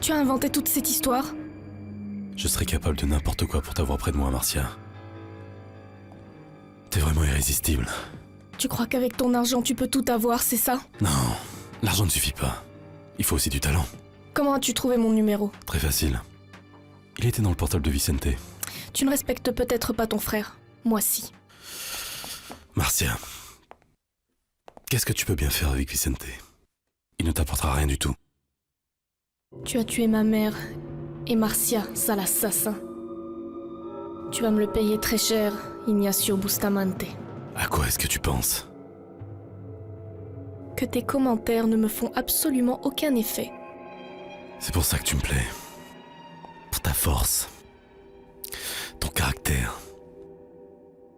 Tu as inventé toute cette histoire? Je serais capable de n'importe quoi pour t'avoir près de moi, Marcia. T'es vraiment irrésistible. Tu crois qu'avec ton argent tu peux tout avoir, c'est ça? Non, l'argent ne suffit pas. Il faut aussi du talent. Comment as-tu trouvé mon numéro? Très facile. Il était dans le portable de Vicente. Tu ne respectes peut-être pas ton frère. Moi si. Marcia, qu'est-ce que tu peux bien faire avec Vicente? Il ne t'apportera rien du tout. Tu as tué ma mère et Marcia, sale assassin. Tu vas me le payer très cher, Ignacio Bustamante. À quoi est-ce que tu penses? Que tes commentaires ne me font absolument aucun effet. C'est pour ça que tu me plais. Pour ta force. Ton caractère.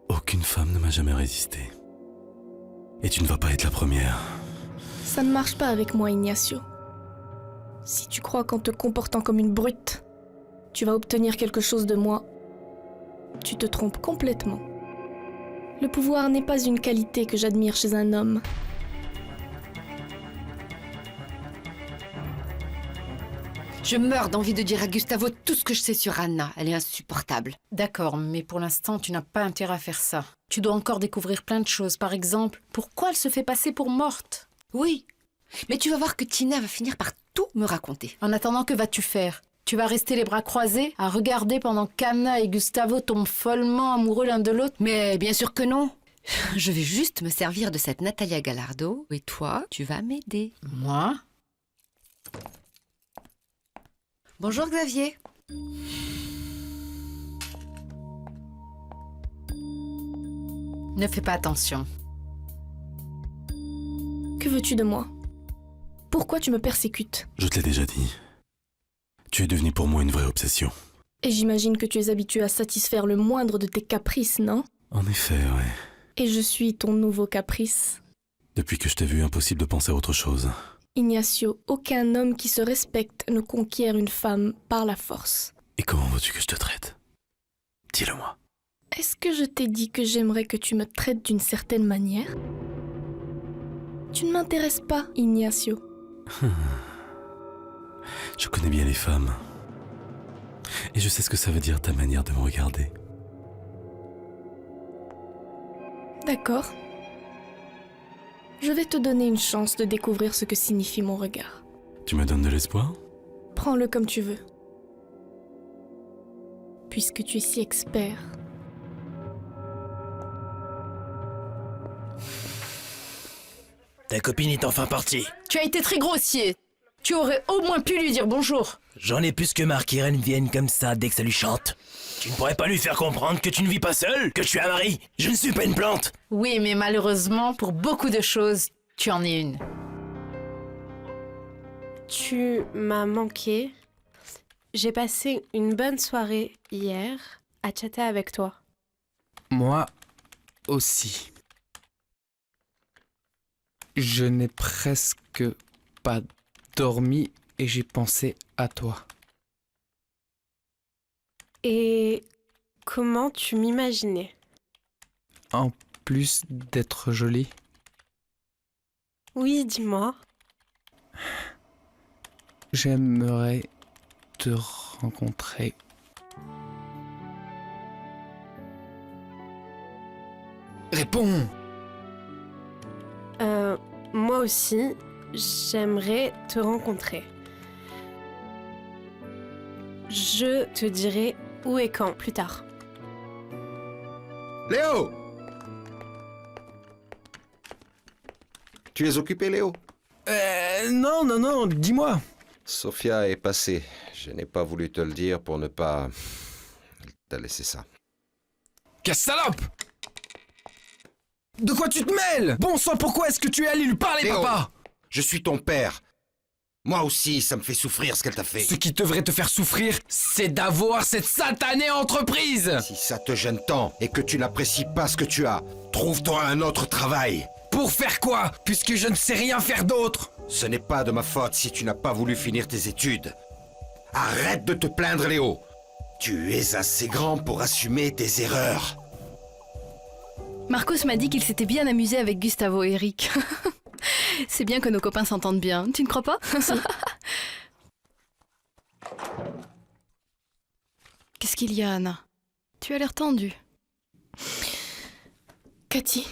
Aucune femme ne m'a jamais résisté. Et tu ne vas pas être la première. Ça ne marche pas avec moi, Ignacio. Si tu crois qu'en te comportant comme une brute, tu vas obtenir quelque chose de moi, tu te trompes complètement. Le pouvoir n'est pas une qualité que j'admire chez un homme. Je meurs d'envie de dire à Gustavo tout ce que je sais sur Anna. Elle est insupportable. D'accord, mais pour l'instant, tu n'as pas intérêt à faire ça. Tu dois encore découvrir plein de choses. Par exemple, pourquoi elle se fait passer pour morte? Oui, mais tu vas voir que Tina va finir par tout me raconter. En attendant, que vas-tu faire? Tu vas rester les bras croisés à regarder pendant qu'Anna et Gustavo tombent follement amoureux l'un de l'autre? Mais bien sûr que non. Je vais juste me servir de cette Natalia Gallardo et toi, tu vas m'aider. Moi? Bonjour Xavier. Ne fais pas attention. Que veux-tu de moi? Pourquoi tu me persécutes? Je te l'ai déjà dit. Tu es devenue pour moi une vraie obsession. Et j'imagine que tu es habitué à satisfaire le moindre de tes caprices, non? En effet, ouais. Et je suis ton nouveau caprice. Depuis que je t'ai vu, impossible de penser à autre chose. Ignacio, aucun homme qui se respecte ne conquiert une femme par la force. Et comment veux-tu que je te traite? Dis-le-moi. Est-ce que je t'ai dit que j'aimerais que tu me traites d'une certaine manière? Tu ne m'intéresses pas, Ignacio. Je connais bien les femmes. Et je sais ce que ça veut dire ta manière de me regarder. D'accord. Je vais te donner une chance de découvrir ce que signifie mon regard. Tu me donnes de l'espoir? Prends-le comme tu veux. Puisque tu es si expert. Ta copine est enfin partie. Tu as été très grossier. Tu aurais au moins pu lui dire bonjour. J'en ai plus que marre qu'Irène vienne comme ça dès que ça lui chante. Tu ne pourrais pas lui faire comprendre que tu ne vis pas seul, que tu es un mari? Je ne suis pas une plante. Oui, mais malheureusement, pour beaucoup de choses, tu en es une. Tu m'as manqué. J'ai passé une bonne soirée hier à chatter avec toi. Moi aussi. Je n'ai presque pas dormi et j'ai pensé à toi. Et comment tu m'imaginais? En plus d'être jolie, Oui, dis-moi. j'aimerais te rencontrer. Réponds! Moi aussi, j'aimerais te rencontrer. Je te dirai où et quand plus tard. Léo! Tu es occupé, Léo? Non, dis-moi. Sofia est passée. Je n'ai pas voulu te le dire pour ne pas... Elle t'a laissé ça. Quelle salope! De quoi tu te mêles? Bon sang, pourquoi est-ce que tu es allé lui parler, Léo, papa? je suis ton père. Moi aussi, ça me fait souffrir ce qu'elle t'a fait. Ce qui devrait te faire souffrir, c'est d'avoir cette satanée entreprise! Si ça te gêne tant et que tu n'apprécies pas ce que tu as, trouve-toi un autre travail. Pour faire quoi? Puisque je ne sais rien faire d'autre! Ce n'est pas de ma faute si tu n'as pas voulu finir tes études. Arrête de te plaindre, Léo. Tu es assez grand pour assumer tes erreurs. Marcos m'a dit qu'il s'était bien amusé avec Gustavo et Eric. C'est bien que nos copains s'entendent bien, tu ne crois pas? qu'il y a, Anna? Tu as l'air tendue. Cathy,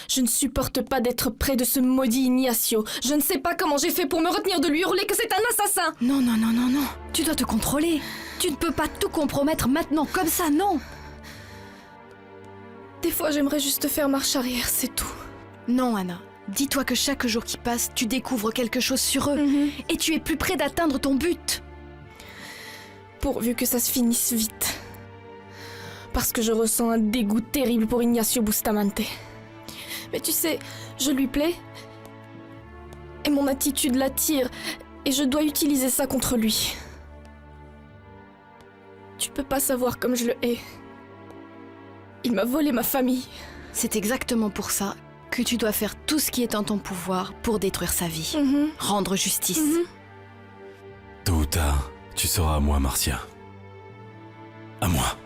je ne supporte pas d'être près de ce maudit Ignacio. Je ne sais pas comment j'ai fait pour me retenir de lui hurler que c'est un assassin. Non, non, non, non, non. Tu dois te contrôler. Tu ne peux pas tout compromettre maintenant, comme ça, non. Des fois, j'aimerais juste faire marche arrière, c'est tout. Non, Anna. Dis-toi que chaque jour qui passe, tu découvres quelque chose sur eux. Et tu es plus près d'atteindre ton but. Pourvu que ça se finisse vite. Parce que je ressens un dégoût terrible pour Ignacio Bustamante. Mais tu sais, je lui plais. Et mon attitude l'attire. Et je dois utiliser ça contre lui. Tu peux pas savoir comme je le hais. Il m'a volé ma famille. C'est exactement pour ça que tu dois faire tout ce qui est en ton pouvoir pour détruire sa vie. Rendre justice. Tôt ou tard, tu seras à moi, Marcia. À moi.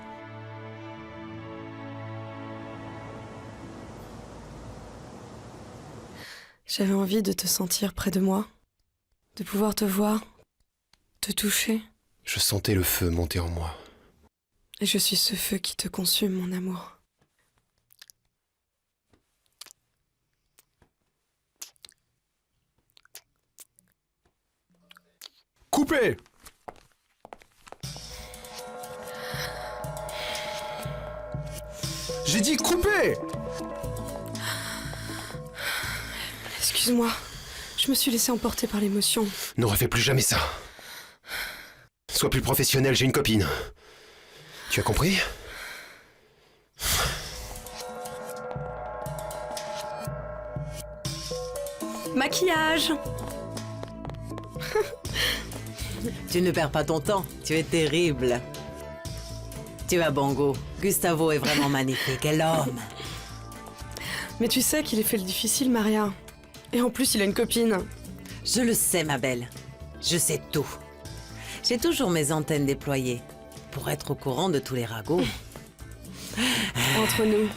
J'avais envie de te sentir près de moi, de pouvoir te voir, te toucher. Je sentais le feu monter en moi. Et je suis ce feu qui te consume, mon amour. Coupez! J'ai dit coupez! Excuse-moi, je me suis laissée emporter par l'émotion. Ne refais plus jamais ça. Sois plus professionnel, j'ai une copine. Tu as compris? Maquillage! Tu ne perds pas ton temps, tu es terrible. Tu as bon goût. Gustavo est vraiment magnifique, quel homme. Mais tu sais qu'il est fait le difficile, Maria. Et en plus, il a une copine. Je le sais, ma belle. Je sais tout. J'ai toujours mes antennes déployées pour être au courant de tous les ragots. Entre nous,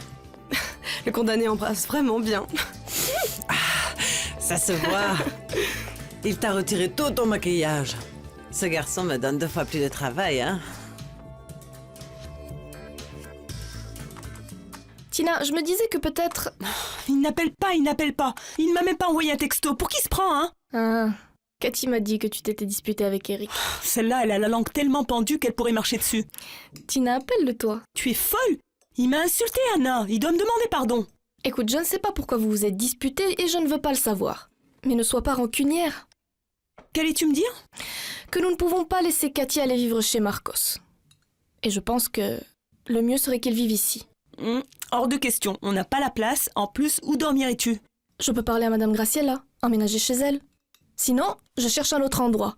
le condamné embrasse vraiment bien. Ça se voit. Il t'a retiré tout ton maquillage. Ce garçon me donne 2 fois plus de travail, hein. Tina, je me disais que peut-être... Il n'appelle pas. Il ne m'a même pas envoyé un texto. Pour qui se prend, hein? Ah, Cathy m'a dit que tu t'étais disputée avec Eric. Celle-là, elle a la langue tellement pendue qu'elle pourrait marcher dessus. Tina, appelle-le toi. Tu es folle! Il m'a insulté, Anna. Il doit me demander pardon. Écoute, je ne sais pas pourquoi vous vous êtes disputés et je ne veux pas le savoir. Mais ne sois pas rancunière. Qu'allais-tu me dire? Que nous ne pouvons pas laisser Cathy aller vivre chez Marcos. Et je pense que le mieux serait qu'elle vive ici. Hors de question. On n'a pas la place. En plus, où dormirais-tu? Je peux parler à Madame Graciela, emménager chez elle. Sinon, je cherche un autre endroit.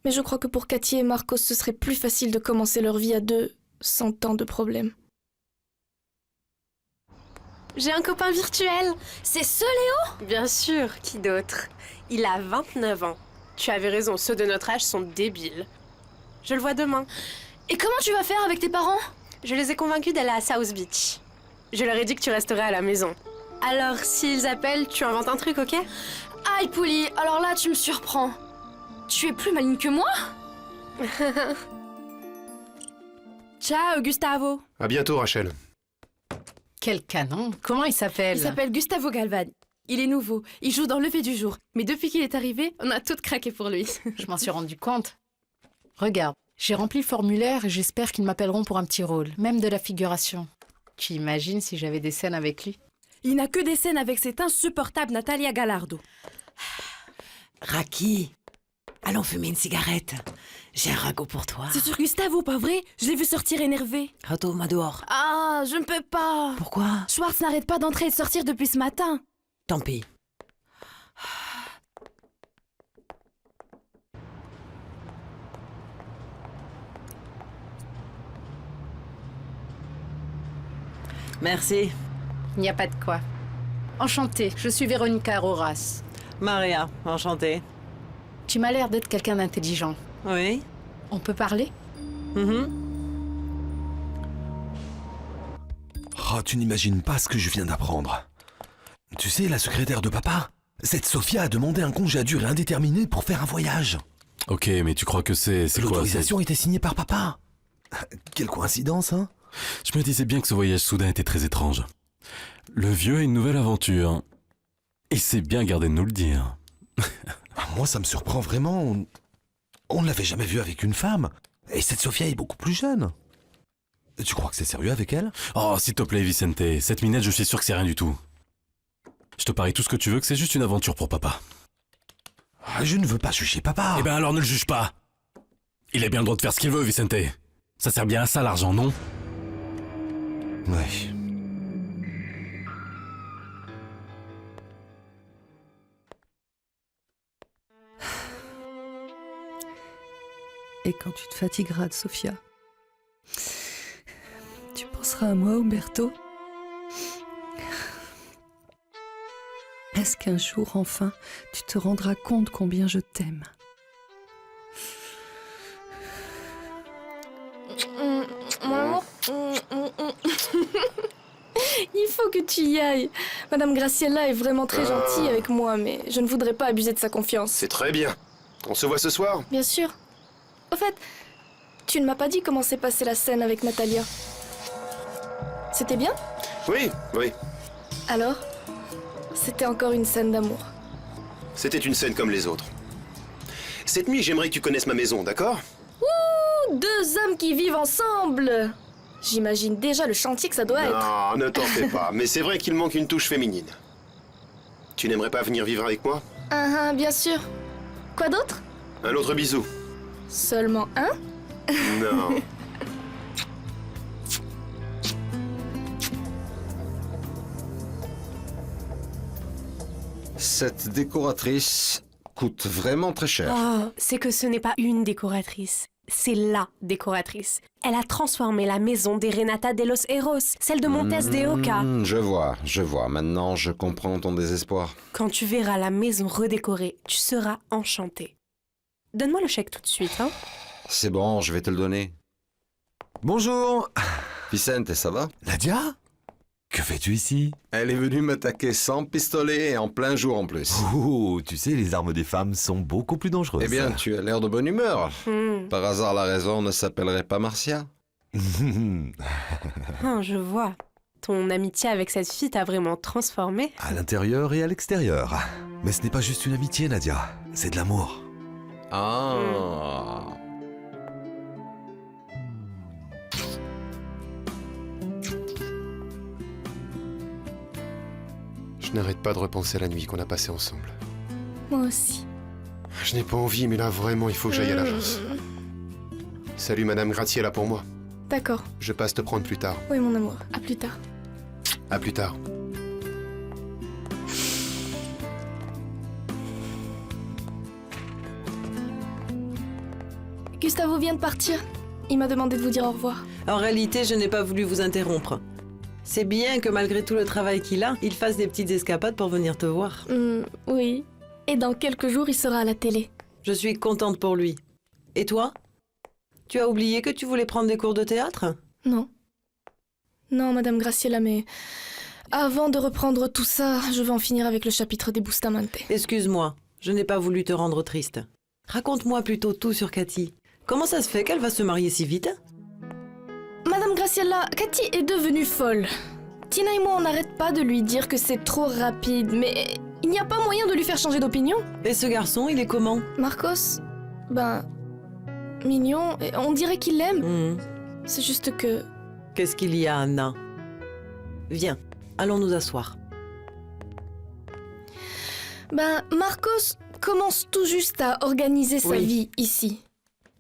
Mais je crois que pour Cathy et Marcos, ce serait plus facile de commencer leur vie à deux, sans tant de problèmes. J'ai un copain virtuel. C'est ce Léo? Bien sûr, qui d'autre? Il a 29 ans. Tu avais raison, ceux de notre âge sont débiles. Je le vois demain. Et comment tu vas faire avec tes parents? Je les ai convaincus d'aller à South Beach. Je leur ai dit que tu resterais à la maison. Alors, s'ils appellent, tu inventes un truc, ok? Aïe, Polly, alors là, tu me surprends. Tu es plus maligne que moi? Ciao, Gustavo. À bientôt, Rachel. Quel canon! Comment il s'appelle? Il s'appelle Gustavo Galvan. Il est nouveau, il joue dans Lever du jour. Mais depuis qu'il est arrivé, on a toutes craqué pour lui. Je m'en suis rendu compte. Regarde, j'ai rempli le formulaire et j'espère qu'ils m'appelleront pour un petit rôle, même de la figuration. Tu imagines si j'avais des scènes avec lui? Il n'a que des scènes avec cette insupportable Natalia Galardo. Raki, allons fumer une cigarette. J'ai un ragot pour toi. C'est sur Gustavo, pas vrai? Je l'ai vu sortir énervé. Retourne-moi dehors. Ah, je ne peux pas. Pourquoi? Schwartz n'arrête pas d'entrer et de sortir depuis ce matin. Tant pis. Merci. Il n'y a pas de quoi. Enchantée, je suis Véronica Roras. Maria, enchantée. Tu m'as l'air d'être quelqu'un d'intelligent. Oui? On peut parler? Oh, tu n'imagines pas ce que je viens d'apprendre. Tu sais, la secrétaire de papa, cette Sophia a demandé un congé à durée indéterminée pour faire un voyage. Ok, mais tu crois que c'est quoi? L'autorisation était signée par papa. Quelle coïncidence, hein? Je me disais bien que ce voyage soudain était très étrange. Le vieux a une nouvelle aventure. Et c'est bien gardé de nous le dire. Moi, ça me surprend vraiment. On ne l'avait jamais vu avec une femme. Et cette Sophia est beaucoup plus jeune. Tu crois que c'est sérieux avec elle? Oh, s'il te plaît, Vicente. Cette minette, je suis sûr que c'est rien du tout. Je te parie tout ce que tu veux que c'est juste une aventure pour papa. Je ne veux pas juger papa. Eh ben alors ne le juge pas. Il a bien le droit de faire ce qu'il veut, Vicente. Ça sert bien à ça, l'argent, non? Ouais. Et quand tu te fatigueras de Sophia, tu penseras à moi, Umberto. Est-ce qu'un jour, enfin, tu te rendras compte combien je t'aime? Mon amour. Il faut que tu y ailles. Madame Graciella est vraiment très gentille avec moi, mais je ne voudrais pas abuser de sa confiance. C'est très bien. On se voit ce soir? Bien sûr. Au fait, tu ne m'as pas dit comment s'est passée la scène avec Natalia. C'était bien? Oui, oui. Alors? C'était encore une scène d'amour. C'était une scène comme les autres. Cette nuit, j'aimerais que tu connaisses ma maison, d'accord? Ouh, deux hommes qui vivent ensemble! J'imagine déjà le chantier que ça doit être. Non, ne t'en fais pas, mais c'est vrai qu'il manque une touche féminine. Tu n'aimerais pas venir vivre avec moi? Bien sûr. Quoi d'autre? Un autre bisou. Seulement un? Non. Cette décoratrice coûte vraiment très cher. Oh, c'est que ce n'est pas une décoratrice. C'est la décoratrice. Elle a transformé la maison des Renata de los Héros, celle de Montes de Oca. Je vois. Maintenant, je comprends ton désespoir. Quand tu verras la maison redécorée, tu seras enchanté. Donne-moi le chèque tout de suite, hein? C'est bon, je vais te le donner. Bonjour. Vicente, ça va? Nadia? Que fais-tu ici? Elle est venue m'attaquer sans pistolet et en plein jour en plus. Oh, tu sais, les armes des femmes sont beaucoup plus dangereuses. Eh bien, tu as l'air de bonne humeur. Par hasard, la raison ne s'appellerait pas Marcia? Je vois. Ton amitié avec cette fille t'a vraiment transformé. À l'intérieur et à l'extérieur. Mais ce n'est pas juste une amitié, Nadia. C'est de l'amour. Ah. Je n'arrête pas de repenser à la nuit qu'on a passée ensemble. Moi aussi. Je n'ai pas envie, mais là, vraiment, il faut que j'aille à l'agence. Salut, Madame Graciella pour moi. D'accord. Je passe te prendre plus tard. Oui, mon amour. À plus tard. À plus tard. Gustavo vient de partir. Il m'a demandé de vous dire au revoir. En réalité, je n'ai pas voulu vous interrompre. C'est bien que malgré tout le travail qu'il a, il fasse des petites escapades pour venir te voir. Oui. Et dans quelques jours, il sera à la télé. Je suis contente pour lui. Et toi? Tu as oublié que tu voulais prendre des cours de théâtre? Non. Non, Madame Graciella, mais avant de reprendre tout ça, je vais en finir avec le chapitre des Bustamante. Excuse-moi, je n'ai pas voulu te rendre triste. Raconte-moi plutôt tout sur Cathy. Comment ça se fait qu'elle va se marier si vite? Madame Graciella, Cathy est devenue folle. Tina et moi, on n'arrête pas de lui dire que c'est trop rapide, mais il n'y a pas moyen de lui faire changer d'opinion. Et ce garçon, il est comment? Marcos, mignon, et on dirait qu'il l'aime. C'est juste que... Qu'est-ce qu'il y a, Anna? Viens, allons nous asseoir. Marcos commence tout juste à organiser sa vie ici.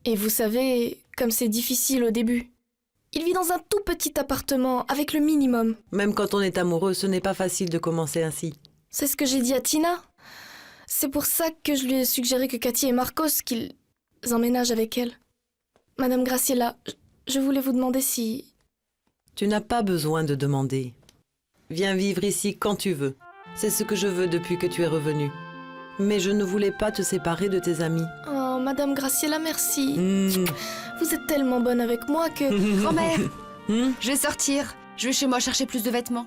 Et vous savez, comme c'est difficile au début. Il vit dans un tout petit appartement, avec le minimum. Même quand on est amoureux, ce n'est pas facile de commencer ainsi. C'est ce que j'ai dit à Tina. C'est pour ça que je lui ai suggéré que Cathy et Marcos, qu'ils emménagent avec elle. Madame Graciella, je voulais vous demander si... Tu n'as pas besoin de demander. Viens vivre ici quand tu veux. C'est ce que je veux depuis que tu es revenue. Mais je ne voulais pas te séparer de tes amis. Oh, Madame Graciella, merci. Vous êtes tellement bonne avec moi que... Grand-mère, je vais sortir. Je vais chez moi chercher plus de vêtements.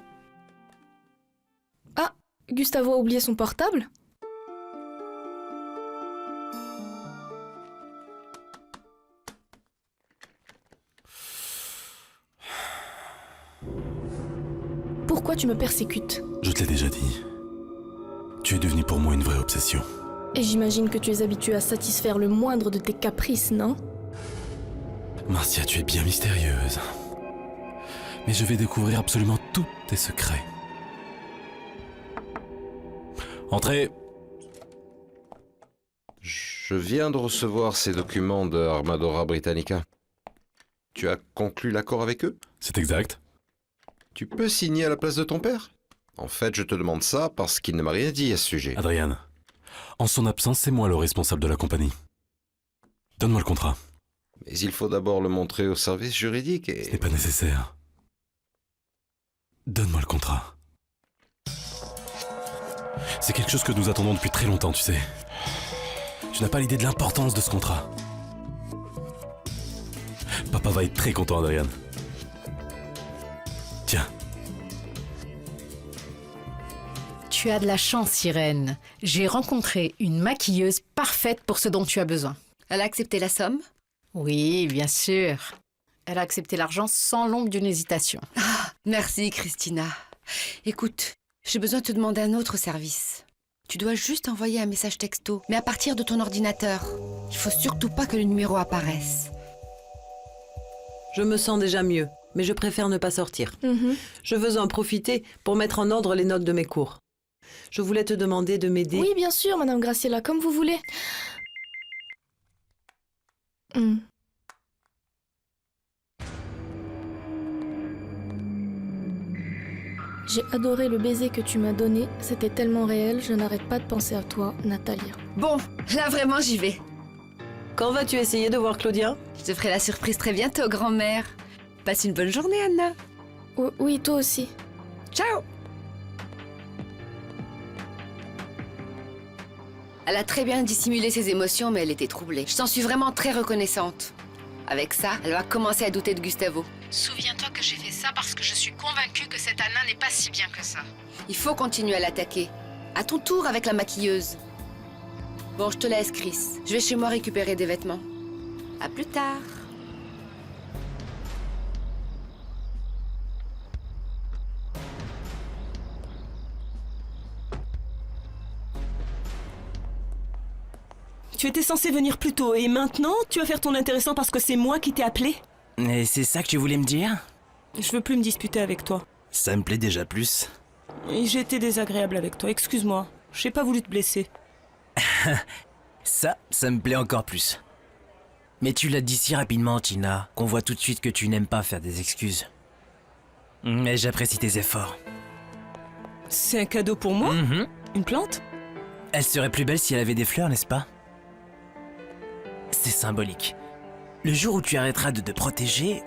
Ah, Gustavo a oublié son portable? tu me persécutes? Je te l'ai déjà dit. Tu es devenu pour moi une vraie obsession. Et j'imagine que tu es habitué à satisfaire le moindre de tes caprices, non? Marcia, tu es bien mystérieuse. Mais je vais découvrir absolument tous tes secrets. Entrez. Je viens de recevoir ces documents de Armadora Britannica. Tu as conclu l'accord avec eux? C'est exact. Tu peux signer à la place de ton père? En fait, je te demande ça parce qu'il ne m'a rien dit à ce sujet. Adrian, en son absence, c'est moi le responsable de la compagnie. Donne-moi le contrat. Mais il faut d'abord le montrer au service juridique et... Ce n'est pas nécessaire. Donne-moi le contrat. C'est quelque chose que nous attendons depuis très longtemps, tu sais. Tu n'as pas l'idée de l'importance de ce contrat. Papa va être très content, Adrian. Tiens. Tu as de la chance, Irène. J'ai rencontré une maquilleuse parfaite pour ce dont tu as besoin. Elle a accepté la somme? Oui, bien sûr. Elle a accepté l'argent sans l'ombre d'une hésitation. Ah, merci, Christina. Écoute, j'ai besoin de te demander un autre service. Tu dois juste envoyer un message texto, mais à partir de ton ordinateur. Il faut surtout pas que le numéro apparaisse. Je me sens déjà mieux, mais je préfère ne pas sortir. Je veux en profiter pour mettre en ordre les notes de mes cours. Je voulais te demander de m'aider. Oui, bien sûr, Madame Graciela, comme vous voulez. J'ai adoré le baiser que tu m'as donné. C'était tellement réel, je n'arrête pas de penser à toi, Natalia. Bon, là vraiment j'y vais. Quand vas-tu essayer de voir Claudia? Je te ferai la surprise très bientôt, grand-mère. Passe une bonne journée, Anna. Oui, toi aussi. Ciao. Elle a très bien dissimulé ses émotions, mais elle était troublée. Je t'en suis vraiment très reconnaissante. Avec ça, elle va commencer à douter de Gustavo. Souviens-toi que j'ai fait ça parce que je suis convaincue que cette Anna n'est pas si bien que ça. Il faut continuer à l'attaquer. À ton tour avec la maquilleuse. Bon, je te laisse, Chris. Je vais chez moi récupérer des vêtements. À plus tard. Tu étais censé venir plus tôt et maintenant, tu vas faire ton intéressant parce que c'est moi qui t'ai appelé? Et c'est ça que tu voulais me dire? Je veux plus me disputer avec toi. Ça me plaît déjà plus. Et j'ai été désagréable avec toi, excuse-moi. J'ai pas voulu te blesser. Ça me plaît encore plus. Mais tu l'as dit si rapidement, Tina, qu'on voit tout de suite que tu n'aimes pas faire des excuses. Mais j'apprécie tes efforts. C'est un cadeau pour moi? Une plante? Elle serait plus belle si elle avait des fleurs, n'est-ce pas? C'est symbolique. Le jour où tu arrêteras de te protéger,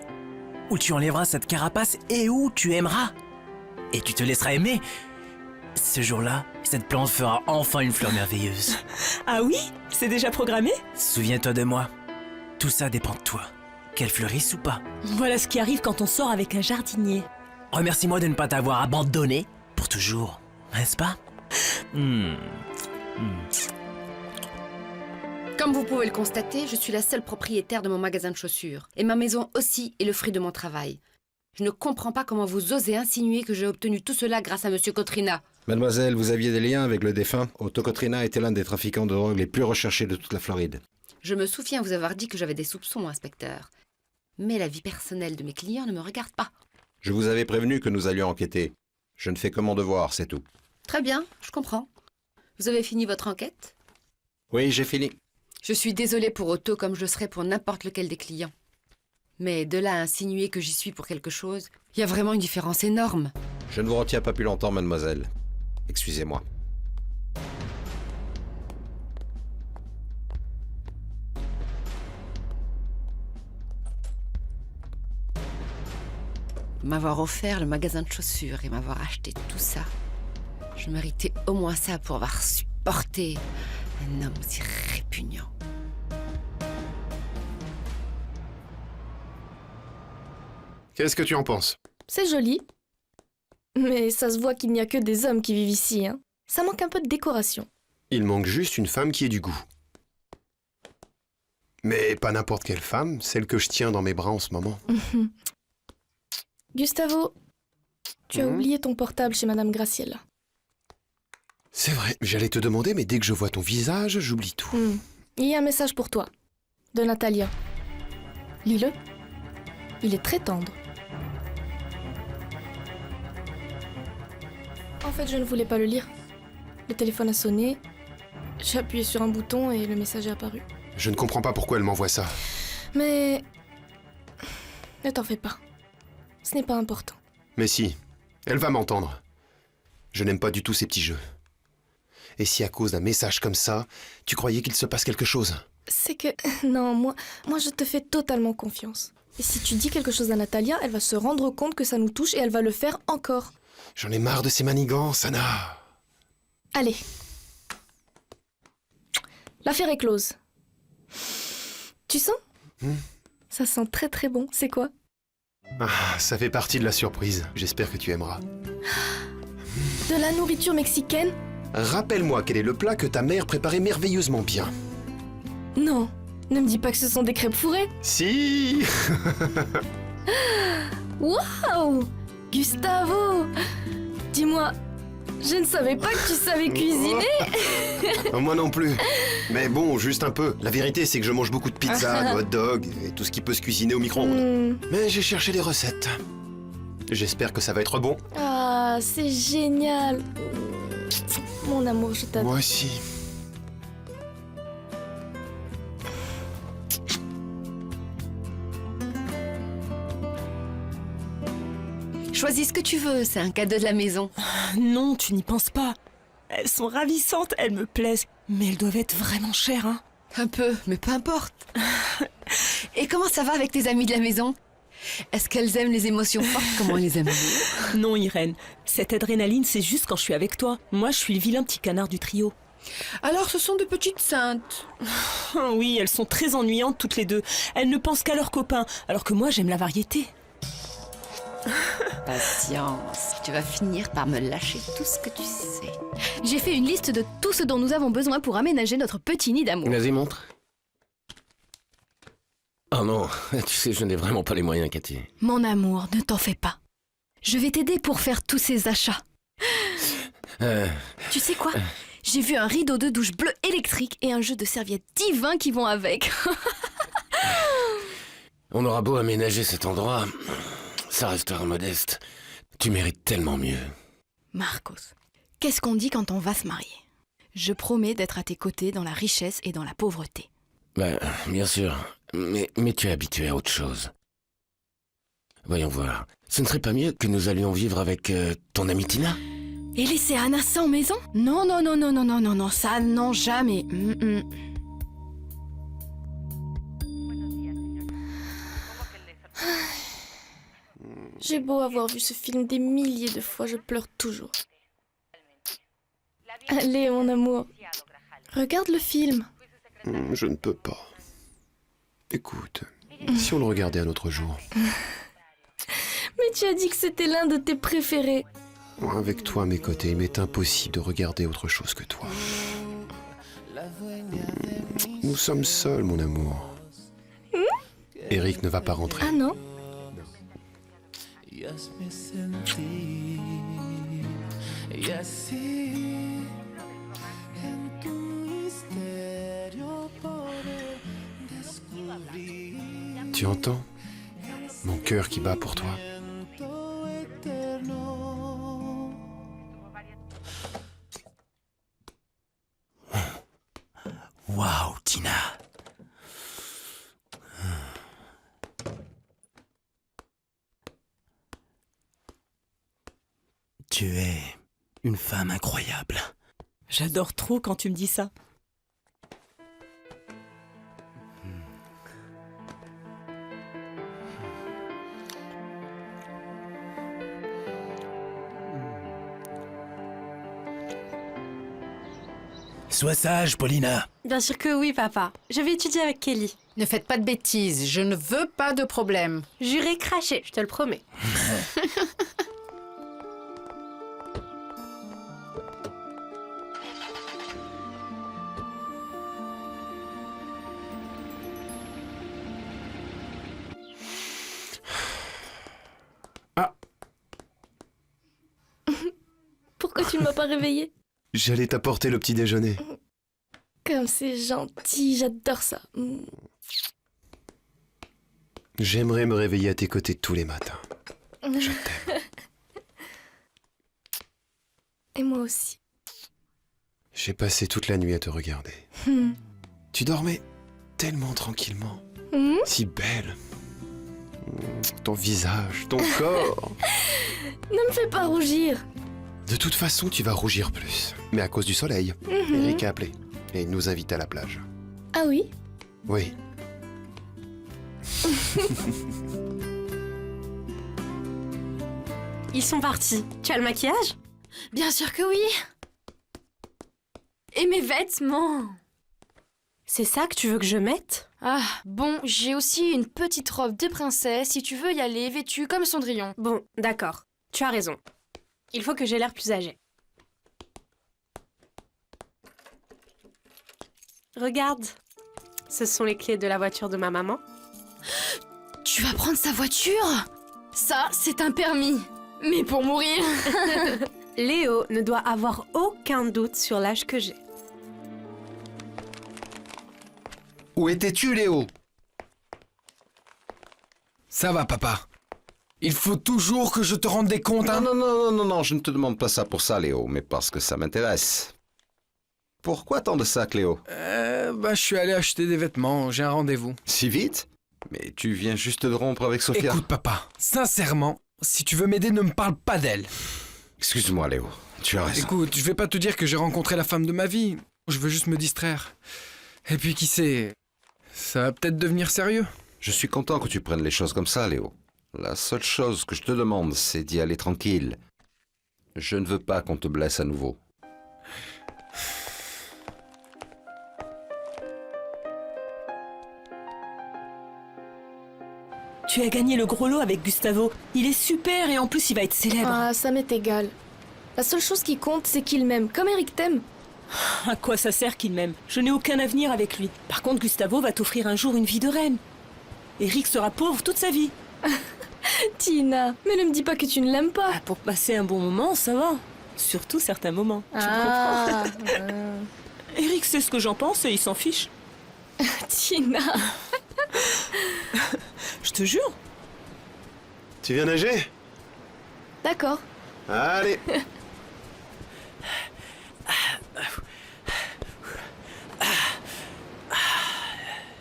où tu enlèveras cette carapace et où tu aimeras. Et tu te laisseras aimer. Ce jour-là, cette plante fera enfin une fleur merveilleuse. Ah oui? C'est déjà programmé? Souviens-toi de moi. Tout ça dépend de toi. Qu'elle fleurisse ou pas. Voilà ce qui arrive quand on sort avec un jardinier. Remercie-moi de ne pas t'avoir abandonné pour toujours, n'est-ce pas? Comme vous pouvez le constater, je suis la seule propriétaire de mon magasin de chaussures. Et ma maison aussi est le fruit de mon travail. Je ne comprends pas comment vous osez insinuer que j'ai obtenu tout cela grâce à Monsieur Cotrina. Mademoiselle, vous aviez des liens avec le défunt. Otto Cotrina était l'un des trafiquants de drogue les plus recherchés de toute la Floride. Je me souviens vous avoir dit que j'avais des soupçons, inspecteur. Mais la vie personnelle de mes clients ne me regarde pas. Je vous avais prévenu que nous allions enquêter. Je ne fais que mon devoir, c'est tout. Très bien, je comprends. Vous avez fini votre enquête? Oui, j'ai fini. Je suis désolée pour Otto comme je le serais pour n'importe lequel des clients. Mais de là à insinuer que j'y suis pour quelque chose, il y a vraiment une différence énorme. Je ne vous retiens pas plus longtemps, mademoiselle. Excusez-moi. M'avoir offert le magasin de chaussures et m'avoir acheté tout ça, je méritais au moins ça pour avoir supporté un homme aussi répugnant. Qu'est-ce que tu en penses? C'est joli. Mais ça se voit qu'il n'y a que des hommes qui vivent ici, hein. Ça manque un peu de décoration. Il manque juste une femme qui ait du goût. Mais pas n'importe quelle femme, celle que je tiens dans mes bras en ce moment. Gustavo, Tu as oublié ton portable chez Madame Gracielle. C'est vrai, j'allais te demander, mais dès que je vois ton visage, j'oublie tout. Il y a un message pour toi. De Natalia. Lis-le. Il est très tendre. En fait, je ne voulais pas le lire. Le téléphone a sonné. J'ai appuyé sur un bouton et le message est apparu. Je ne comprends pas pourquoi elle m'envoie ça. Mais... ne t'en fais pas. Ce n'est pas important. Mais si, elle va m'entendre. Je n'aime pas du tout ces petits jeux. Et si à cause d'un message comme ça, tu croyais qu'il se passe quelque chose? C'est que... Non, moi je te fais totalement confiance. Et si tu dis quelque chose à Natalia, elle va se rendre compte que ça nous touche et elle va le faire encore. J'en ai marre de ces manigances, Anna. Allez. L'affaire est close. Tu sens? Ça sent très très bon. C'est quoi? Ah, ça fait partie de la surprise. J'espère que tu aimeras. De la nourriture mexicaine? Rappelle-moi quel est le plat que ta mère préparait merveilleusement bien. Non, ne me dis pas que ce sont des crêpes fourrées. Si. Waouh! Gustavo! Dis-moi, je ne savais pas que tu savais cuisiner. Moi non plus. Mais bon, juste un peu. La vérité, c'est que je mange beaucoup de pizza, de hot dog et tout ce qui peut se cuisiner au micro-ondes. Mais j'ai cherché des recettes. J'espère que ça va être bon. Ah, c'est génial. Mon amour, je t'adore. Moi aussi. Choisis ce que tu veux, c'est un cadeau de la maison. Non, tu n'y penses pas. Elles sont ravissantes, elles me plaisent. Mais elles doivent être vraiment chères, hein. Un peu, mais peu importe. Et comment ça va avec tes amis de la maison? Est-ce qu'elles aiment les émotions fortes comme on les aime? Non, Irène. Cette adrénaline, c'est juste quand je suis avec toi. Moi, je suis le vilain petit canard du trio. Alors, ce sont de petites saintes. Oui, elles sont très ennuyantes toutes les deux. Elles ne pensent qu'à leurs copains, alors que moi, j'aime la variété. Patience, tu vas finir par me lâcher tout ce que tu sais. J'ai fait une liste de tout ce dont nous avons besoin pour aménager notre petit nid d'amour. Vas-y, montre. Oh non, tu sais, je n'ai vraiment pas les moyens, Cathy. Mon amour, ne t'en fais pas. Je vais t'aider pour faire tous ces achats. Tu sais quoi? J'ai vu un rideau de douche bleu électrique et un jeu de serviettes divins qui vont avec. On aura beau aménager cet endroit, ça restera modeste. Tu mérites tellement mieux. Marcos, qu'est-ce qu'on dit quand on va se marier? Je promets d'être à tes côtés dans la richesse et dans la pauvreté. Ben, bien sûr, mais tu es habitué à autre chose. Voyons voir. Ce ne serait pas mieux que nous allions vivre avec ton amie Tina? Et laisser Anna sans maison? Non, non, non, non, non, non, non, non, ça, non, jamais. J'ai beau avoir vu ce film des milliers de fois, je pleure toujours. Allez, mon amour, regarde le film. Je ne peux pas. Écoute, si on le regardait un autre jour. Mais tu as dit que c'était l'un de tes préférés. Avec toi à mes côtés, il m'est impossible de regarder autre chose que toi. Nous sommes seuls, mon amour. Eric ne va pas rentrer. Ah non? Tu entends? Mon cœur qui bat pour toi. Waouh, Tina. Tu es une femme incroyable. J'adore trop quand tu me dis ça. Sois sage, Paulina. Bien sûr que oui, papa. Je vais étudier avec Kelly. Ne faites pas de bêtises, je ne veux pas de problème. Juré craché, je te le promets. Tu ne m'as pas réveillée? J'allais t'apporter le petit déjeuner. Comme c'est gentil, j'adore ça. J'aimerais me réveiller à tes côtés tous les matins. Je t'aime. Et moi aussi. J'ai passé toute la nuit à te regarder. Tu dormais tellement tranquillement. Si belle. Ton visage, ton corps. Ne me fais pas rougir. De toute façon, tu vas rougir plus. Mais à cause du soleil. Eric a appelé. Et il nous invite à la plage. Ah oui? Oui. Ils sont partis. Tu as le maquillage? Bien sûr que oui. Et mes vêtements. C'est ça que tu veux que je mette? Ah, bon, j'ai aussi une petite robe de princesse si tu veux y aller vêtue comme Cendrillon. Bon, d'accord. Tu as raison. Il faut que j'ai l'air plus âgée. Regarde. Ce sont les clés de la voiture de ma maman. Tu vas prendre sa voiture? Ça, c'est un permis. Mais pour mourir. Léo ne doit avoir aucun doute sur l'âge que j'ai. Où étais-tu, Léo? Ça va, papa. Il faut toujours que je te rende des comptes, hein? Non, je ne te demande pas ça pour ça, Léo, mais parce que ça m'intéresse. Pourquoi tant de sacs, Léo? Je suis allé acheter des vêtements, j'ai un rendez-vous. Si vite? Mais tu viens juste de rompre avec Sophia. Écoute, papa, sincèrement, si tu veux m'aider, ne me parle pas d'elle. Excuse-moi, Léo, tu as raison. Écoute, je vais pas te dire que j'ai rencontré la femme de ma vie. Je veux juste me distraire. Et puis, qui sait, ça va peut-être devenir sérieux. Je suis content que tu prennes les choses comme ça, Léo. La seule chose que je te demande, c'est d'y aller tranquille. Je ne veux pas qu'on te blesse à nouveau. Tu as gagné le gros lot avec Gustavo. Il est super et en plus il va être célèbre. Ah, ça m'est égal. La seule chose qui compte, c'est qu'il m'aime, comme Eric t'aime. À quoi ça sert qu'il m'aime? Je n'ai aucun avenir avec lui. Par contre, Gustavo va t'offrir un jour une vie de reine. Eric sera pauvre toute sa vie. Tina, mais ne me dis pas que tu ne l'aimes pas. Pour passer un bon moment, ça va. Surtout certains moments. Tu comprends? Eric sait ce que j'en pense et il s'en fiche. Tina. Je te jure. Tu viens nager? D'accord. Allez.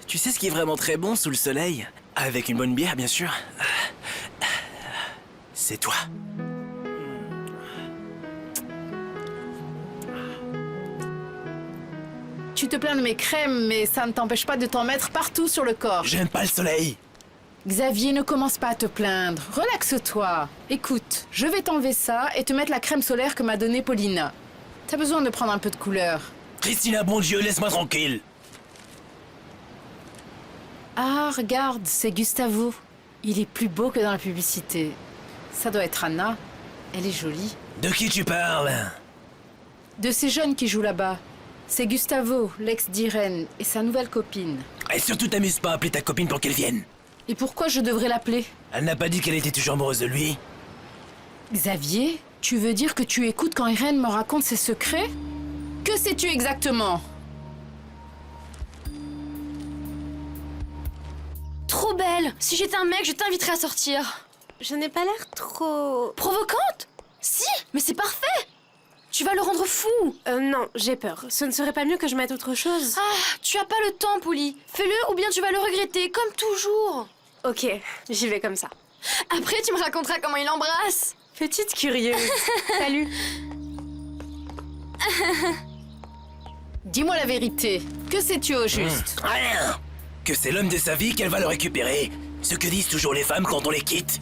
Tu sais ce qui est vraiment très bon sous le soleil? Avec une bonne bière, bien sûr. C'est toi. Tu te plains de mes crèmes, mais ça ne t'empêche pas de t'en mettre partout sur le corps. J'aime pas le soleil. Xavier, ne commence pas à te plaindre. Relaxe-toi. Écoute, je vais t'enlever ça et te mettre la crème solaire que m'a donnée Paulina. T'as besoin de prendre un peu de couleur. Christina, bon Dieu, laisse-moi tranquille. Ah, regarde, c'est Gustavo. Il est plus beau que dans la publicité. Ça doit être Anna. Elle est jolie. De qui tu parles? De ces jeunes qui jouent là-bas. C'est Gustavo, l'ex d'Irène, et sa nouvelle copine. Et surtout t'amuse pas à appeler ta copine pour qu'elle vienne. Et pourquoi je devrais l'appeler? Elle n'a pas dit qu'elle était toujours amoureuse de lui. Xavier, tu veux dire que tu écoutes quand Irène me raconte ses secrets? Que sais-tu exactement? Trop belle. Si j'étais un mec, je t'inviterais à sortir. Je n'ai pas l'air trop... Provocante? Si, mais c'est parfait. Tu vas le rendre fou. Non, j'ai peur. Ce ne serait pas mieux que je mette autre chose? Ah, tu as pas le temps, Polly. Fais-le ou bien tu vas le regretter, comme toujours. Ok, j'y vais comme ça. Après, tu me raconteras comment il embrasse. Petite curieuse. Salut. Dis-moi la vérité. Que sais-tu au juste? Rien. Que c'est l'homme de sa vie qu'elle va le récupérer. Ce que disent toujours les femmes quand on les quitte.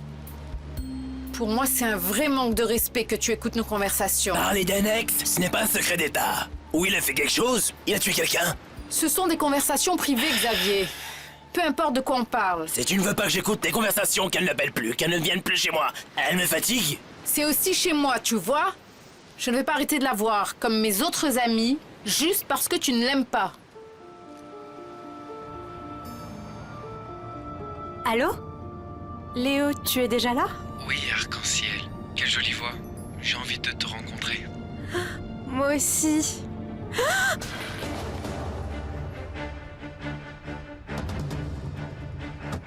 Pour moi, c'est un vrai manque de respect que tu écoutes nos conversations. Parler d'un ex, ce n'est pas un secret d'État. Ou il a fait quelque chose, il a tué quelqu'un. Ce sont des conversations privées, Xavier. Peu importe de quoi on parle. Si tu ne veux pas que j'écoute tes conversations, qu'elle n'appelle plus, qu'elle ne vienne plus chez moi, elle me fatigue. C'est aussi chez moi, tu vois? Je ne vais pas arrêter de la voir, comme mes autres amis, juste parce que tu ne l'aimes pas. Allô? Léo, tu es déjà là? Oui, arc-en-ciel. Quelle jolie voix. J'ai envie de te rencontrer. Moi aussi.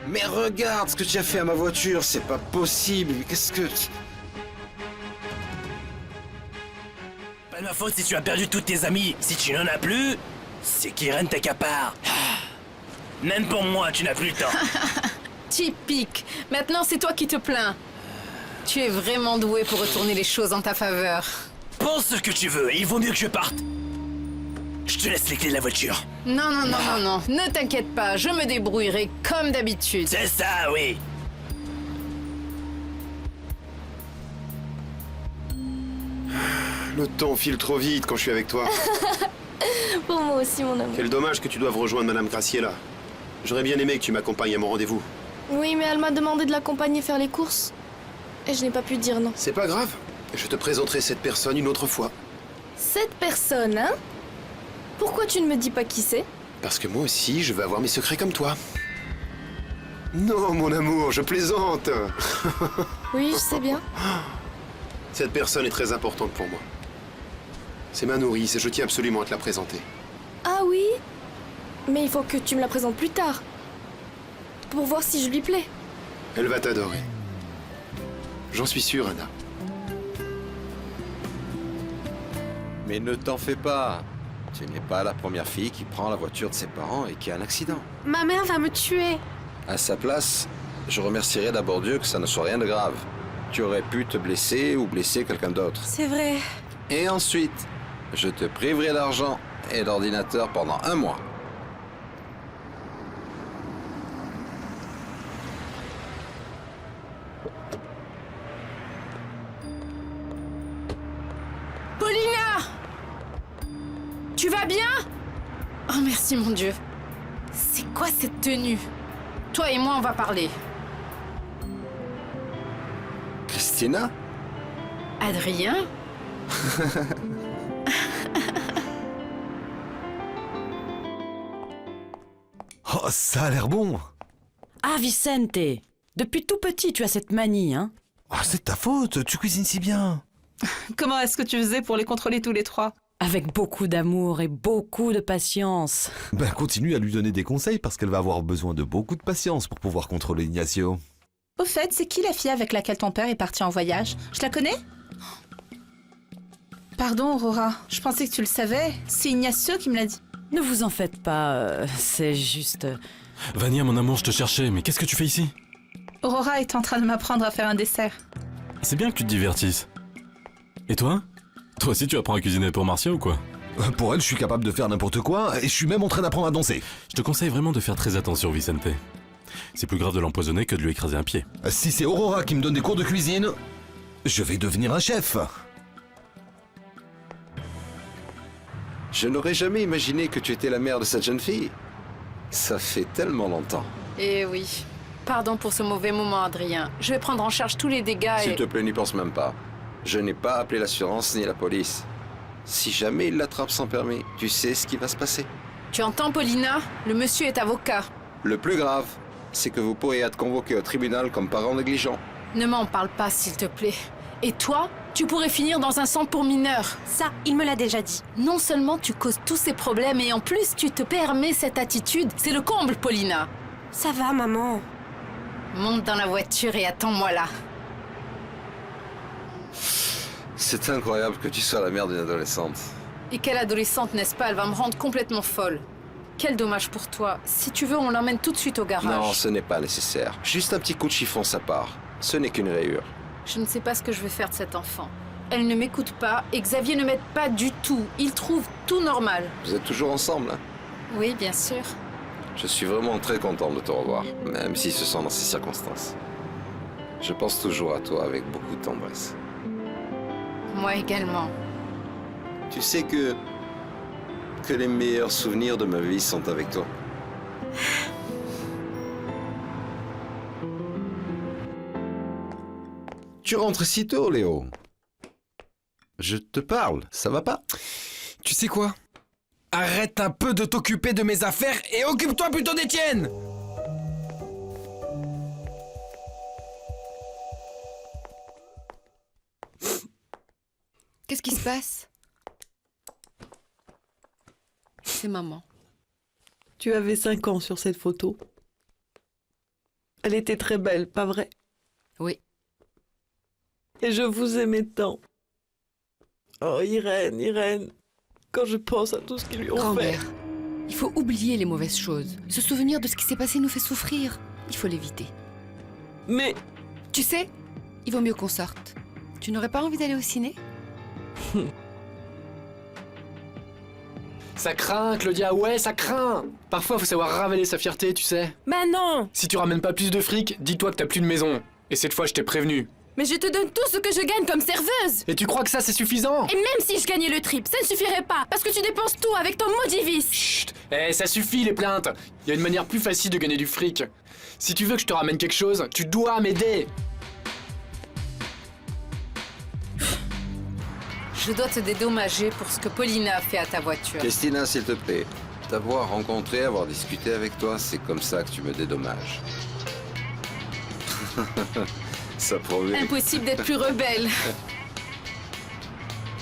Mais regarde ce que tu as fait à ma voiture, c'est pas possible. Qu'est-ce que... Pas de ma faute si tu as perdu tous tes amis. Si tu n'en as plus, c'est qu'Irène t'accapare. Même pour moi, tu n'as plus le temps. Typique. Maintenant, c'est toi qui te plains. Tu es vraiment doué pour retourner les choses en ta faveur. Pense ce que tu veux, il vaut mieux que je parte. Je te laisse les clés de la voiture. Non, ne t'inquiète pas, je me débrouillerai comme d'habitude. C'est ça, oui. Le temps file trop vite quand je suis avec toi. Pour moi aussi, mon amour. Quel dommage que tu doives rejoindre Madame Graciela. J'aurais bien aimé que tu m'accompagnes à mon rendez-vous. Oui, mais elle m'a demandé de l'accompagner faire les courses. Et je n'ai pas pu dire non. C'est pas grave. Je te présenterai cette personne une autre fois. Cette personne, hein? Pourquoi tu ne me dis pas qui c'est? Parce que moi aussi, je veux avoir mes secrets comme toi. Non, mon amour, je plaisante. Oui, je sais bien. Cette personne est très importante pour moi. C'est ma nourrice et je tiens absolument à te la présenter. Ah oui? Mais il faut que tu me la présentes plus tard. Pour voir si je lui plais. Elle va t'adorer. J'en suis sûr, Anna. Mais ne t'en fais pas. Tu n'es pas la première fille qui prend la voiture de ses parents et qui a un accident. Ma mère va me tuer. À sa place, je remercierais d'abord Dieu que ça ne soit rien de grave. Tu aurais pu te blesser ou blesser quelqu'un d'autre. C'est vrai. Et ensuite, je te priverai d'argent et d'ordinateur pendant 1 mois. Paulina! Tu vas bien? Oh merci mon Dieu. C'est quoi cette tenue? Toi et moi on va parler. Christina? Adrien? Oh, ça a l'air bon. Ah, Vicente, depuis tout petit, tu as cette manie, hein? Ah, c'est de ta faute, tu cuisines si bien. Comment est-ce que tu faisais pour les contrôler tous les 3? Avec beaucoup d'amour et beaucoup de patience. Ben, continue à lui donner des conseils parce qu'elle va avoir besoin de beaucoup de patience pour pouvoir contrôler Ignacio. Au fait, c'est qui la fille avec laquelle ton père est parti en voyage? Je la connais? Pardon, Aurora, je pensais que tu le savais. C'est Ignacio qui me l'a dit. Ne vous en faites pas, c'est juste... Vania, mon amour, je te cherchais, mais qu'est-ce que tu fais ici? Aurora est en train de m'apprendre à faire un dessert. C'est bien que tu te divertisses. Et toi? Toi aussi tu apprends à cuisiner pour Marcia ou quoi? Pour elle, je suis capable de faire n'importe quoi et je suis même en train d'apprendre à danser. Je te conseille vraiment de faire très attention, Vicente. C'est plus grave de l'empoisonner que de lui écraser un pied. Si c'est Aurora qui me donne des cours de cuisine, je vais devenir un chef. Je n'aurais jamais imaginé que tu étais la mère de cette jeune fille. Ça fait tellement longtemps. Eh oui. Pardon pour ce mauvais moment, Adrien. Je vais prendre en charge tous les dégâts S'il et... te plaît, n'y pense même pas. Je n'ai pas appelé l'assurance ni la police. Si jamais il l'attrape sans permis, tu sais ce qui va se passer. Tu entends, Paulina? Le monsieur est avocat. Le plus grave, c'est que vous pourriez être convoqué au tribunal comme parent négligent. Ne m'en parle pas, s'il te plaît. Et toi, tu pourrais finir dans un centre pour mineurs. Ça, il me l'a déjà dit. Non seulement tu causes tous ces problèmes, et en plus tu te permets cette attitude. C'est le comble, Paulina. Ça va, maman. Monte dans la voiture et attends-moi là. C'est incroyable que tu sois la mère d'une adolescente. Et quelle adolescente, n'est-ce pas? Elle va me rendre complètement folle. Quel dommage pour toi. Si tu veux, on l'emmène tout de suite au garage. Non, ce n'est pas nécessaire. Juste un petit coup de chiffon, ça part. Ce n'est qu'une rayure. Je ne sais pas ce que je vais faire de cet enfant. Elle ne m'écoute pas et Xavier ne m'aide pas du tout. Il trouve tout normal. Vous êtes toujours ensemble, hein? Oui, bien sûr. Je suis vraiment très content de te revoir, même si ce sont dans ces circonstances. Je pense toujours à toi avec beaucoup de tendresse. Moi également. Tu sais que les meilleurs souvenirs de ma vie sont avec toi. Tu rentres si tôt, Léo. Je te parle, ça va pas? Tu sais quoi? Arrête un peu de t'occuper de mes affaires et occupe-toi plutôt des tiennes! Qu'est-ce qui se passe? C'est maman. Tu avais 5 ans sur cette photo. Elle était très belle, pas vrai? Oui. Et je vous aimais tant. Oh, Irène, quand je pense à tout ce qu'ils lui ont fait. Grand-mère, il faut oublier les mauvaises choses. Se souvenir de ce qui s'est passé nous fait souffrir. Il faut l'éviter. Mais... Tu sais, il vaut mieux qu'on sorte. Tu n'aurais pas envie d'aller au ciné? Ça craint, Claudia, ouais, ça craint. Parfois, faut savoir ravaler sa fierté, tu sais. Bah non! Si tu ramènes pas plus de fric, dis-toi que t'as plus de maison. Et cette fois, je t'ai prévenu. Mais je te donne tout ce que je gagne comme serveuse! Et tu crois que ça, c'est suffisant? Et même si je gagnais le triple, ça ne suffirait pas, parce que tu dépenses tout avec ton maudit vice! Chut! Eh, ça suffit, les plaintes. Il y a une manière plus facile de gagner du fric. Si tu veux que je te ramène quelque chose, tu dois m'aider. Je dois te dédommager pour ce que Paulina a fait à ta voiture. Christina, s'il te plaît. T'avoir rencontré, avoir discuté avec toi, c'est comme ça que tu me dédommages. Ça promet. Impossible d'être plus rebelle.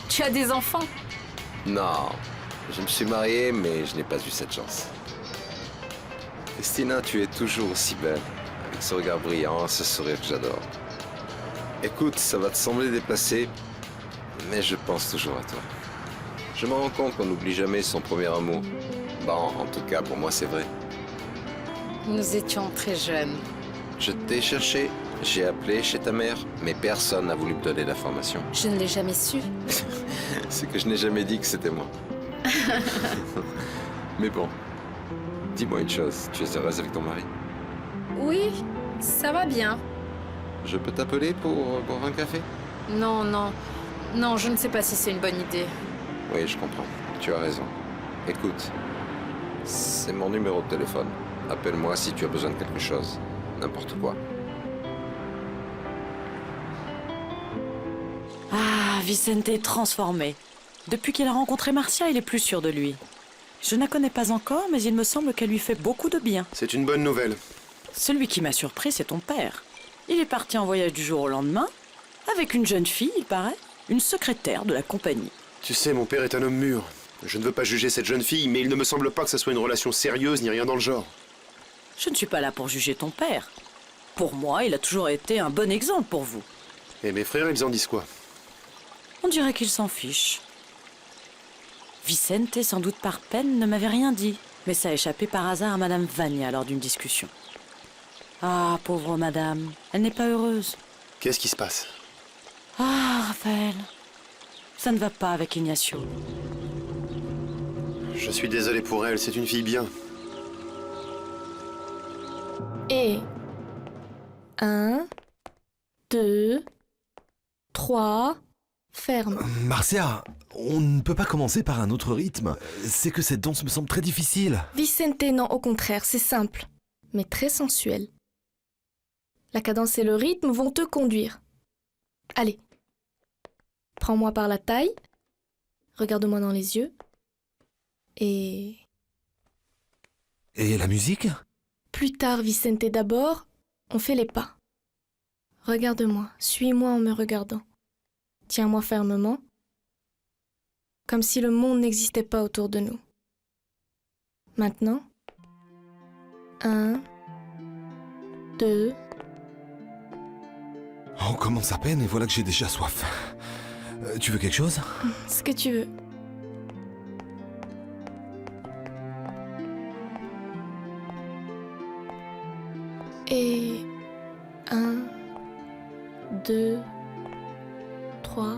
Tu as des enfants? Non, je me suis marié, mais je n'ai pas eu cette chance. Christina, tu es toujours aussi belle, avec ce regard brillant, ce sourire que j'adore. Écoute, ça va te sembler déplacé, mais je pense toujours à toi. Je me rends compte qu'on n'oublie jamais son premier amour. Bon, en tout cas, pour moi, c'est vrai. Nous étions très jeunes. Je t'ai cherché, j'ai appelé chez ta mère, mais personne n'a voulu me donner l'information. Je ne l'ai jamais su. C'est que je n'ai jamais dit que c'était moi. Mais bon, dis-moi une chose, tu es heureuse avec ton mari? Oui, ça va bien. Je peux t'appeler pour boire un café? Non, non. Non, je ne sais pas si c'est une bonne idée. Oui, je comprends. Tu as raison. Écoute, c'est mon numéro de téléphone. Appelle-moi si tu as besoin de quelque chose. N'importe quoi. Ah, Vicente est transformé. Depuis qu'il a rencontré Marcia, il est plus sûr de lui. Je ne la connais pas encore, mais il me semble qu'elle lui fait beaucoup de bien. C'est une bonne nouvelle. Celui qui m'a surpris, c'est ton père. Il est parti en voyage du jour au lendemain, avec une jeune fille, il paraît, une secrétaire de la compagnie. Tu sais, mon père est un homme mûr. Je ne veux pas juger cette jeune fille, mais il ne me semble pas que ce soit une relation sérieuse ni rien dans le genre. Je ne suis pas là pour juger ton père. Pour moi, il a toujours été un bon exemple pour vous. Et mes frères, ils en disent quoi? On dirait qu'ils s'en fichent. Vicente, sans doute par peine, ne m'avait rien dit, mais ça a échappé par hasard à Madame Vania lors d'une discussion. Ah, pauvre madame, elle n'est pas heureuse. Qu'est-ce qui se passe? Ah, Raphaël, ça ne va pas avec Ignacio. Je suis désolé pour elle, c'est une fille bien. Et 1, 2, 3, ferme. Marcia, on ne peut pas commencer par un autre rythme. C'est que cette danse me semble très difficile. Vicente, non, au contraire, c'est simple, mais très sensuel. La cadence et le rythme vont te conduire. Allez, prends-moi par la taille, regarde-moi dans les yeux, et... Et la musique? Plus tard, Vicente, d'abord, on fait les pas. Regarde-moi, suis-moi en me regardant. Tiens-moi fermement, comme si le monde n'existait pas autour de nous. Maintenant, 1, 2... On commence à peine et voilà que j'ai déjà soif. Tu veux quelque chose? Ce que tu veux. Et 1, 2, 3...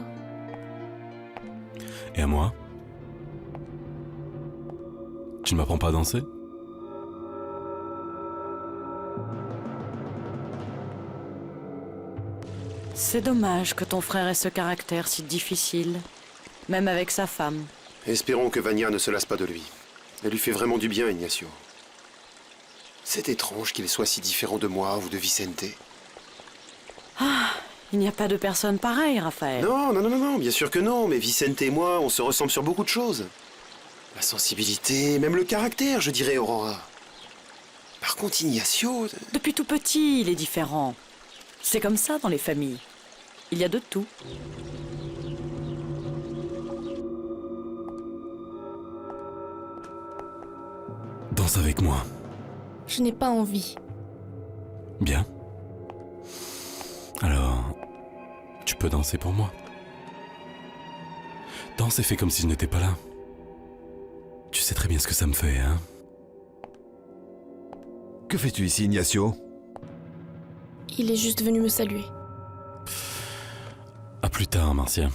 Et à moi? Tu ne m'apprends pas à danser? C'est dommage que ton frère ait ce caractère si difficile, même avec sa femme. Espérons que Vania ne se lasse pas de lui. Elle lui fait vraiment du bien, Ignacio. C'est étrange qu'il soit si différent de moi ou de Vicente. Ah, il n'y a pas de personne pareille, Raphaël. Non, bien sûr que non, mais Vicente et moi, on se ressemble sur beaucoup de choses. La sensibilité, même le caractère, je dirais, Aurora. Par contre, Ignacio... Depuis tout petit, il est différent. C'est comme ça dans les familles. Il y a de tout. Danse avec moi. Je n'ai pas envie. Bien. Alors, tu peux danser pour moi. Danse et fais comme si je n'étais pas là. Tu sais très bien ce que ça me fait, hein? Que fais-tu ici, Ignacio? Il est juste venu me saluer. À plus tard, Marcia.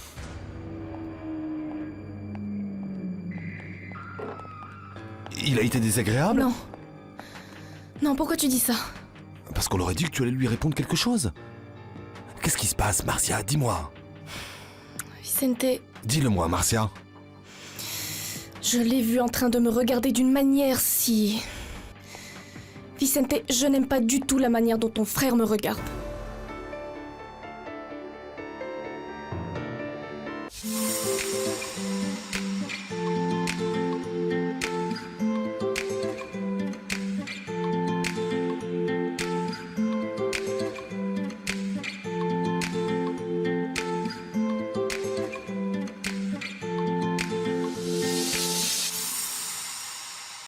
Il a été désagréable? Non. Non, pourquoi tu dis ça? Parce qu'on aurait dit que tu allais lui répondre quelque chose. Qu'est-ce qui se passe, Marcia? Dis-moi. Vicente, Dis-le-moi, Marcia. je l'ai vu en train de me regarder d'une manière si... Vicente, je n'aime pas du tout la manière dont ton frère me regarde.